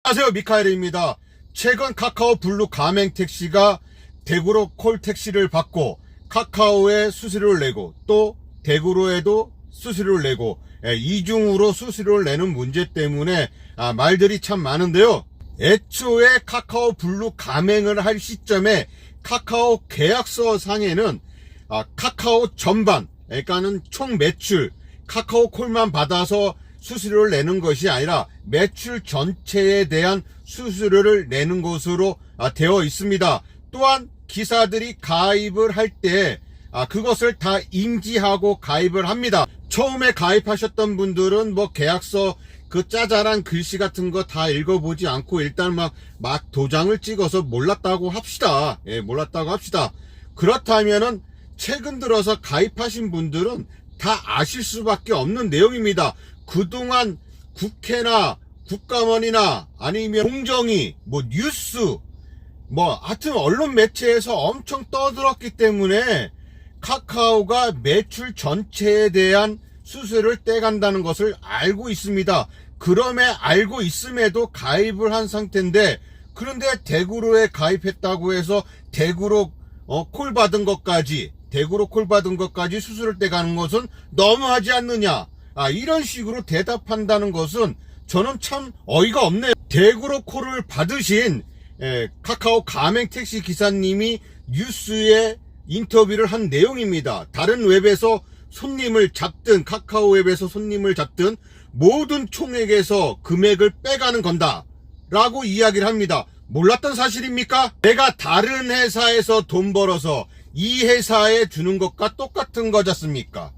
안녕하세요, 미카엘입니다. 최근 카카오 블루 가맹 택시가 대구로 콜 택시를 받고 카카오에 수수료를 내고 또 대구로에도 수수료를 내고 이중으로 수수료를 내는 문제 때문에 말들이 참 많은데요. 애초에 카카오 블루 가맹을 할 시점에 카카오 계약서 상에는 카카오 전반, 그러니까는 총 매출, 카카오 콜만 받아서 수수료를 내는 것이 아니라 매출 전체에 대한 수수료를 내는 것으로 되어 있습니다. 또한 기사들이 가입을 할 때 그것을 다 인지하고 가입을 합니다. 처음에 가입하셨던 분들은 뭐 계약서 그 짜잘한 글씨 같은 거 다 읽어보지 않고 일단 막 도장을 찍어서 몰랐다고 합시다. 몰랐다고 합시다. 그렇다면은 최근 들어서 가입하신 분들은 다 아실 수밖에 없는 내용입니다. 그동안 국회나 국감원이나 아니면 공정위, 뉴스, 하여튼 언론 매체에서 엄청 떠들었기 때문에 카카오가 매출 전체에 대한 수수료를 떼간다는 것을 알고 있습니다. 그럼에 알고 있음에도 가입을 한 상태인데, 그런데 대구로에 가입했다고 해서 대구로 콜 받은 것까지 수수료를 떼가는 것은 너무하지 않느냐, 이런 식으로 대답한다는 것은 저는 참 어이가 없네요. 대구로 콜을 받으신 카카오 가맹 택시 기사님이 뉴스에 인터뷰를 한 내용입니다. 다른 웹에서 손님을 잡든 카카오 웹에서 손님을 잡든 모든 총액에서 금액을 빼가는 건다 라고 이야기를 합니다. 몰랐던 사실입니까? 내가 다른 회사에서 돈 벌어서 이 회사에 주는 것과 똑같은 거잖습니까?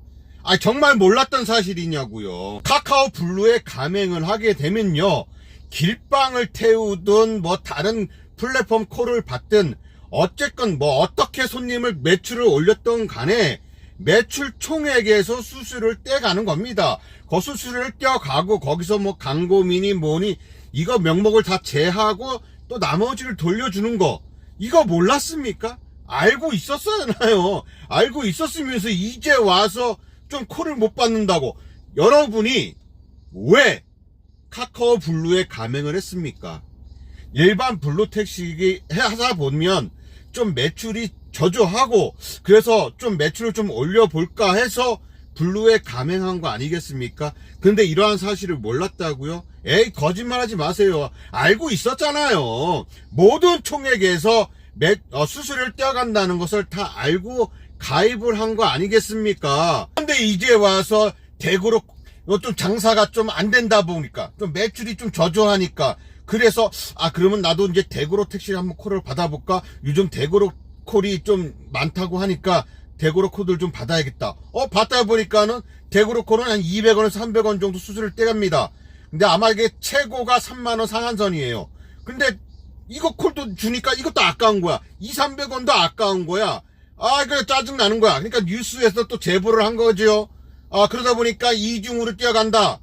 정말 몰랐던 사실이냐고요. 카카오 블루에 가맹을 하게 되면요, 길빵을 태우든 다른 플랫폼 콜을 받든 어쨌건 어떻게 손님을 매출을 올렸던 간에 매출 총액에서 수수료를 떼가는 겁니다. 그 수수료를 떼어가고 거기서 광고미니 뭐니 이거 명목을 다 제하고 또 나머지를 돌려주는 거, 이거 몰랐습니까? 알고 있었잖아요. 알고 있었으면서 이제 와서 좀 콜을 못 받는다고. 여러분이 왜 카카오 블루에 가맹을 했습니까? 일반 블루 택시 하다 보면 좀 매출이 저조하고, 그래서 좀 매출을 좀 올려볼까 해서 블루에 가맹한 거 아니겠습니까? 근데 이러한 사실을 몰랐다고요? 거짓말하지 마세요. 알고 있었잖아요. 모든 총액에서 수수료를 떼어간다는 것을 다 알고 가입을 한 거 아니겠습니까? 근데 이제 와서 대구로 좀 장사가 좀 안 된다 보니까, 좀 매출이 좀 저조하니까, 그래서 그러면 나도 이제 대구로 택시를 한번 콜을 받아볼까? 요즘 대구로 콜이 좀 많다고 하니까 대구로 콜을 좀 받아야겠다. 받다 보니까는 대구로 콜은 한 200원에서 300원 정도 수수료를 떼갑니다. 근데 아마 이게 최고가 3만원 상한선이에요. 근데 이거 콜도 주니까 이것도 아까운 거야. 200~300원도 아까운 거야. 그래, 짜증나는 거야. 그러니까 뉴스에서 또 제보를 한 거죠. 그러다 보니까 이중으로 뛰어간다.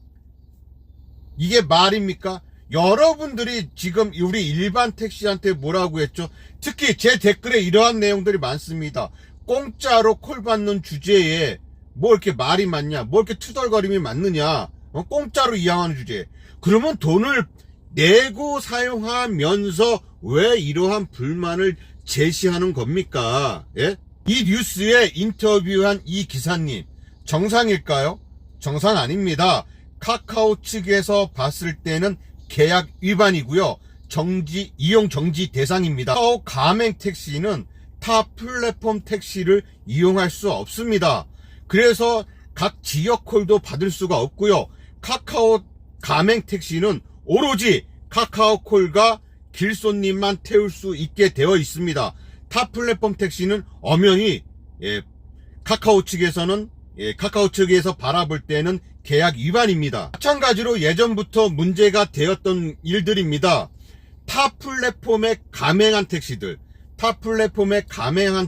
이게 말입니까? 여러분들이 지금 우리 일반 택시한테 뭐라고 했죠? 특히 제 댓글에 이러한 내용들이 많습니다. 공짜로 콜 받는 주제에 이렇게 말이 많냐? 이렇게 투덜거림이 많느냐? 공짜로 이양하는 주제. 그러면 돈을 내고 사용하면서 왜 이러한 불만을 제시하는 겁니까? 이 뉴스에 인터뷰한 이 기사님, 정상일까요? 정상 아닙니다. 카카오 측에서 봤을 때는 계약 위반이고요. 이용 정지 대상입니다. 카카오 가맹 택시는 타 플랫폼 택시를 이용할 수 없습니다. 그래서 각 지역 콜도 받을 수가 없고요. 카카오 가맹 택시는 오로지 카카오 콜과 길손님만 태울 수 있게 되어 있습니다. 타 플랫폼 택시는 엄연히 카카오 측에서 바라볼 때는 계약 위반입니다. 마찬가지로 예전부터 문제가 되었던 일들입니다. 타 플랫폼에 가맹한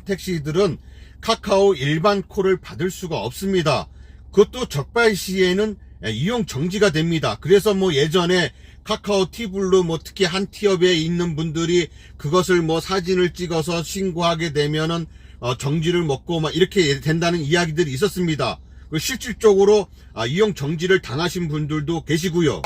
택시들은 카카오 일반 콜을 받을 수가 없습니다. 그것도 적발 시에는 이용 정지가 됩니다. 그래서 예전에 카카오 티블루 특히 한 티업에 있는 분들이 그것을 사진을 찍어서 신고하게 되면은 정지를 먹고 이렇게 된다는 이야기들이 있었습니다. 실질적으로 이용 정지를 당하신 분들도 계시고요.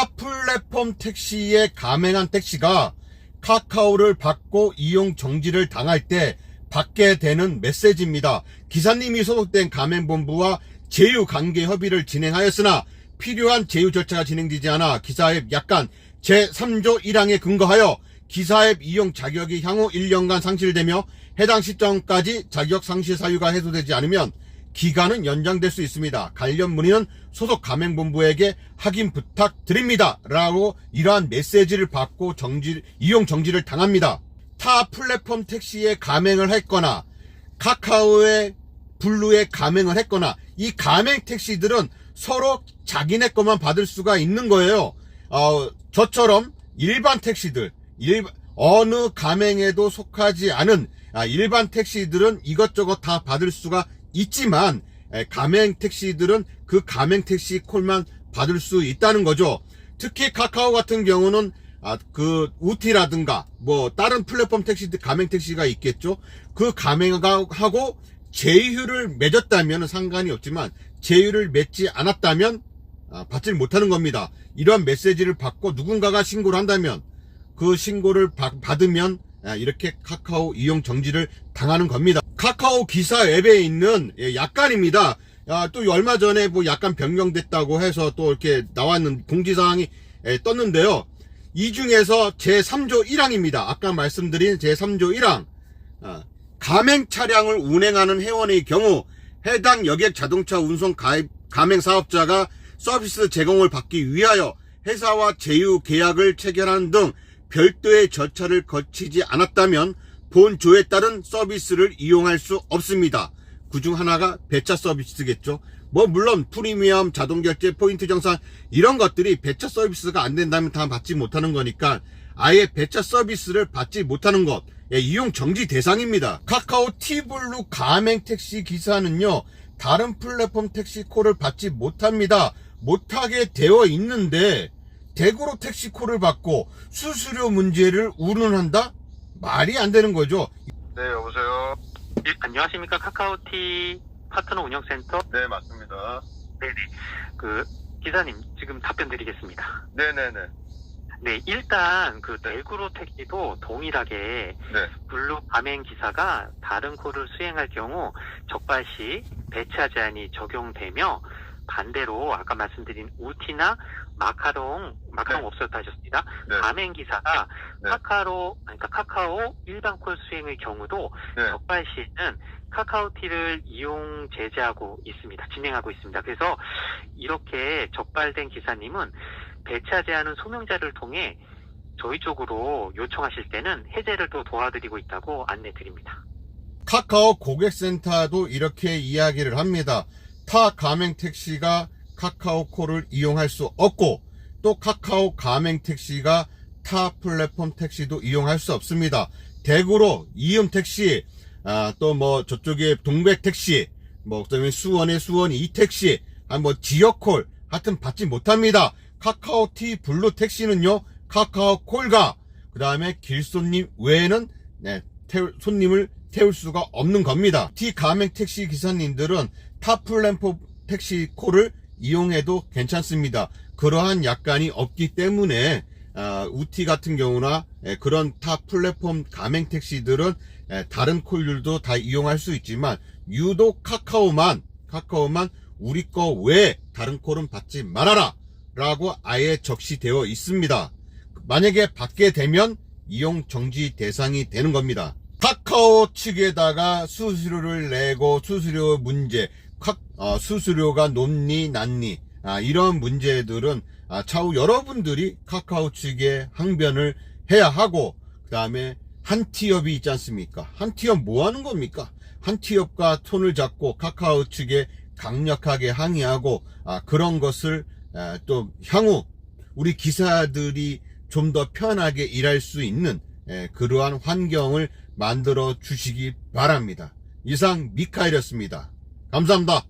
플랫폼 택시에 가맹한 택시가 카카오를 받고 이용 정지를 당할 때 받게 되는 메시지입니다. 기사님이 소속된 가맹본부와 제휴 관계 협의를 진행하였으나 필요한 제휴 절차가 진행되지 않아 기사앱 약관 제3조 1항에 근거하여 기사앱 이용 자격이 향후 1년간 상실되며 해당 시점까지 자격 상실 사유가 해소되지 않으면 기간은 연장될 수 있습니다. 관련 문의는 소속 가맹본부에게 확인 부탁드립니다. 라고 이러한 메시지를 받고 이용 정지를 당합니다. 타 플랫폼 택시에 가맹을 했거나 카카오의 블루에 가맹을 했거나 이 가맹 택시들은 서로 자기네 것만 받을 수가 있는 거예요. 저처럼 일반 택시들, 어느 가맹에도 속하지 않은 일반 택시들은 이것저것 다 받을 수가 있지만 가맹 택시들은 그 가맹 택시 콜만 받을 수 있다는 거죠. 특히 카카오 같은 경우는 그 우티라든가 뭐 다른 플랫폼 택시들 가맹 택시가 있겠죠. 그 가맹하고 제휴를 맺었다면 상관이 없지만 제휴를 맺지 않았다면 받지 못하는 겁니다. 이러한 메시지를 받고 누군가가 신고를 한다면 그 신고를 받으면 이렇게 카카오 이용 정지를 당하는 겁니다. 카카오 기사 앱에 있는 약관입니다. 또 얼마 전에 뭐 약간 변경됐다고 해서 또 이렇게 나왔는 공지사항이 떴는데요. 이 중에서 제3조 1항입니다. 아까 말씀드린 제3조 1항. 가맹 차량을 운행하는 회원의 경우 해당 여객 자동차 운송 가맹 사업자가 서비스 제공을 받기 위하여 회사와 제휴 계약을 체결하는 등 별도의 절차를 거치지 않았다면 본조에 따른 서비스를 이용할 수 없습니다. 그중 하나가 배차 서비스겠죠. 뭐 물론 프리미엄, 자동결제, 포인트 정산 이런 것들이 배차 서비스가 안 된다면 다 받지 못하는 거니까 아예 배차 서비스를 받지 못하는 것 이용 정지 대상입니다. 카카오 T블루 가맹 택시 기사는요 다른 플랫폼 택시콜을 받지 못합니다. 못하게 되어 있는데 대구로 택시콜을 받고 수수료 문제를 운운한다? 말이 안 되는 거죠. 네, 여보세요. 안녕하십니까. 카카오티 파트너 운영센터. 네, 맞습니다. 네네. 기사님 지금 답변 드리겠습니다. 네네네. 네, 일단 대구로 택시도 동일하게 네. 블루 가맹 기사가 다른 콜을 수행할 경우 적발 시 배차 제한이 적용되며 반대로 아까 말씀드린 우티나 마카롱 네. 없었다 하셨습니다. 네. 가맹 기사가 네. 카카오 일반 콜 수행의 경우도 네. 적발 시는 카카오티를 이용 제재하고 있습니다. 진행하고 있습니다. 그래서 이렇게 적발된 기사님은 배차 제한은 소명자를 통해 저희 쪽으로 요청하실 때는 해제를 또 도와드리고 있다고 안내 드립니다. 카카오 고객센터도 이렇게 이야기를 합니다. 타 가맹 택시가 카카오 콜을 이용할 수 없고 또 카카오 가맹 택시가 타 플랫폼 택시도 이용할 수 없습니다. 대구로 이음 택시, 또 뭐 저쪽에 동백 택시, 뭐 그다음에 수원의 수원 이 택시, 뭐 지역 콜 하여튼 받지 못합니다. 카카오 T 블루 택시는요 카카오 콜과 그 다음에 길손님 외에는 손님을 태울 수가 없는 겁니다. T 가맹 택시 기사님들은 타 플랫폼 택시 콜을 이용해도 괜찮습니다. 그러한 약관이 없기 때문에 우티 같은 경우나 그런 타 플랫폼 가맹 택시들은 다른 콜들도 다 이용할 수 있지만 유독 카카오만 우리 거 외에 다른 콜은 받지 말아라 라고 아예 적시되어 있습니다. 만약에 받게 되면 이용 정지 대상이 되는 겁니다. 카카오 측에다가 수수료를 내고 수수료 문제, 수수료가 높니 낮니 이런 문제들은 차후 여러분들이 카카오 측에 항변을 해야 하고, 그 다음에 한티업이 있지 않습니까? 한티업 뭐 하는 겁니까? 한티업과 손을 잡고 카카오 측에 강력하게 항의하고 그런 것을 또 향후 우리 기사들이 좀 더 편하게 일할 수 있는 그러한 환경을 만들어 주시기 바랍니다. 이상 미카엘이었습니다. 감사합니다.